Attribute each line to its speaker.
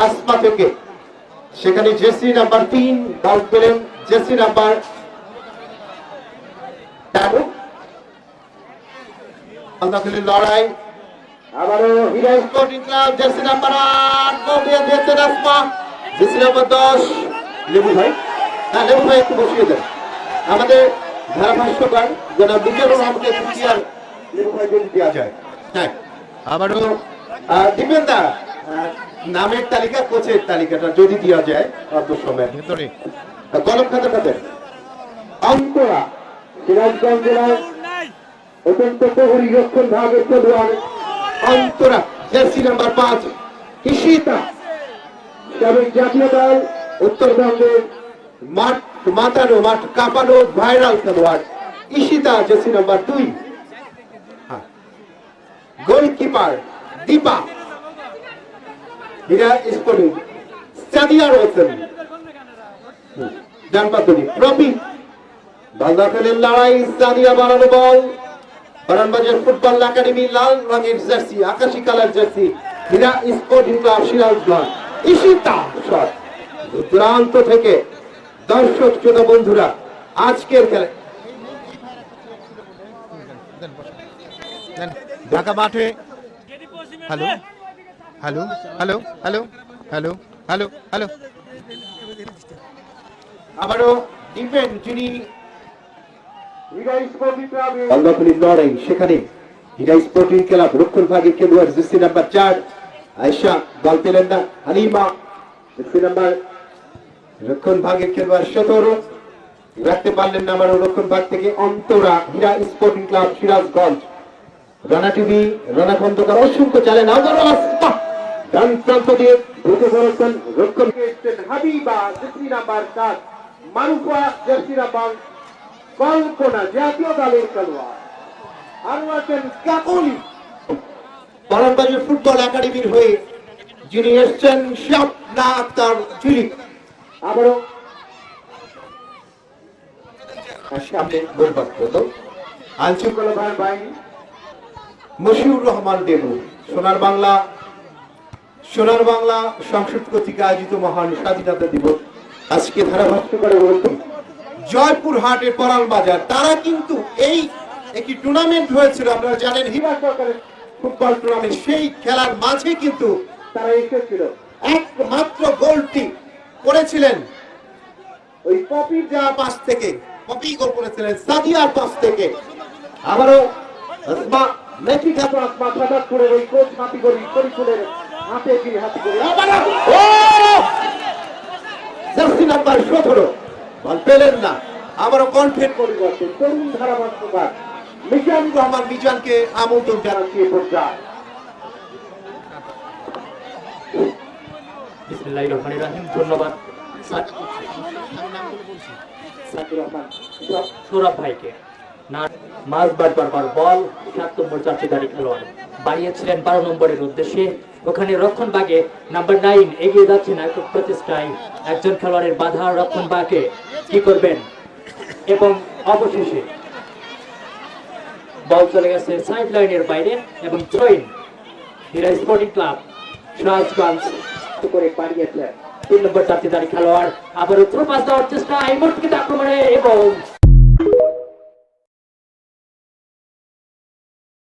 Speaker 1: আসমা থেকে, সেখানে jersey number 3 বল পেলেন জার্সি নাম্বার 13। লড়াই আবারও হিরা স্পোর্টিং ক্লাব জার্সি নাম্বার 8 কমিয়ে দিয়েছেন আসমা। জার্সি নাম্বার 10 লেবু ভাই, হ্যাঁ লেবু ভাই একটু বসিয়ে দেন। আমাদের ধারাভাষ্যকার যারা বিচারক আমাকে খুশিয়ার লেবু ভাই যদি দেওয়া যায়। হ্যাঁ আবারও দীপেন্দা নামের তালিকা, কোচের তালিকাটা যদি দেওয়া যায় অল্প সময়ের ভিতরে। কলম খাতা খাতেন অন্তরা সিরাজগঞ্জ জেলার অত্যন্ত প্রহরী রক্ষণ ভাগের খেলোয়াড় অন্তরা, জার্সি নাম্বার 5 ঈশিতা, সাবেক জাতীয় দল উত্তরবঙ্গের মাঠ মাতানো মাঠ কাঁপানো ভাইরাল খেলোয়াড় Ishita, jersey number 2। Goalkeeper Dipa, Hira sporting Sadia Roshan, জানপাতনি রবি। বাংলাদেশের লড়াই, সাদিয়া বাড়ানো বল, বারানবাজার ফুটবল একাডেমি লাল রঙের জার্সি, আকাশি colour jersey, Hira sporting club Sirajganj. Ishita shot দুরান্ত থেকে। দর্শক শ্রোতা বন্ধুরা, আজকের খেলা ঢাকা মাঠে। Hello hello hello hello hello hello hello আবারও ডিফেন্ড যিনি লড়াই, সেখানে হীরা স্পোর্টিং ক্লাব রক্ষণ ভাগের খেলোয়াড় জার্সি নাম্বার 4 আয়েশা, বল পেলেন না হালিমা, জার্সি নাম্বার রক্ষণ ভাগের খেলোয়াড় 17 রাখতে পারলেন না আমারও রক্ষণ ভাগ থেকে Antara, Hira sporting club Sirajganj. Rana TV Rana Khandakar অসংখ্য চ্যালেঞ্জ আবারও আসমা ডান প্রান্ত দিয়ে ঢুকে পড়েছেন রক্ষণ Habiba, jersey number 7 Marufa, jersey number Kalpana, জাতীয় দলের খেলোয়াড়। আরো আছেন কাকলি, বারানবাজার ফুটবল একাডেমির হয়ে যিনি এসছেন শাপনা আক্তার জুলি। আবারও সামনে গোলপাত্র আইনশৃঙ্খলা বাহিনী মশিউর রহমান দেবু। সোনার বাংলা সংসদ কর্তৃক আয়োজিত মহান স্বাধীনতা দিবস আজকে ধারাভাষ্য করে বলতুম জয়পুর হাটের পরাল বাজার, তারা কিন্তু এই একটি টুর্নামেন্ট হয়েছিল, আপনারা জানেন হীরা সরকারের ফুটবল টুর্নামেন্ট, সেই খেলার মাঝে কিন্তু তারা এসেছিল। একমাত্র গোলটি করেছিলেন ওই পপির দেওয়া পাস থেকে, পপি গোল করেছিলেন সাদিয়ার পাস থেকে। আবারও আসমা মেসি খাতো, আসমা হঠাৎ করে ওই কোচ হাতি করি পরিচুলের হাতে কি হাতি করি। জার্সি নাম্বার 17 বল পেলেন না। আবারও কন্টেন্ট পরিবর্তন, তরুণ ধারাভাষ্যকার মিজানুর রহমান মিজানকে আমন্ত্রণ জানাচ্ছি পর্যায়ে।
Speaker 2: বিসমিল্লাহির রহমানির রহিম। ধন্যবাদ সৌরভ ভাইকে। মাঝ বারবার বল 7 নম্বর চারটিধারী খেলোয়াড় বাড়িয়েছিলেন 12 নম্বরের উদ্দেশ্যে। ওখানে রক্ষণ ভাগে নাম্বার 9 এগিয়ে যাচ্ছেন একক প্রচেষ্টায়, একজন খেলোয়াড়ের বাধা রক্ষণ ভাগে কি করবেন, এবং অবশেষে বল চলে গেছে সাইড লাইনের বাইরে এবং থ্রোইন। হীরা স্পোর্টিং ক্লাব সিরাজগঞ্জ করে পাঠিয়েছে 3 নম্বর চারটিধারী খেলোয়াড়। আবারও থ্রো পাস দেওয়ার চেষ্টা, এই মুহূর্তে আক্রমণে এবং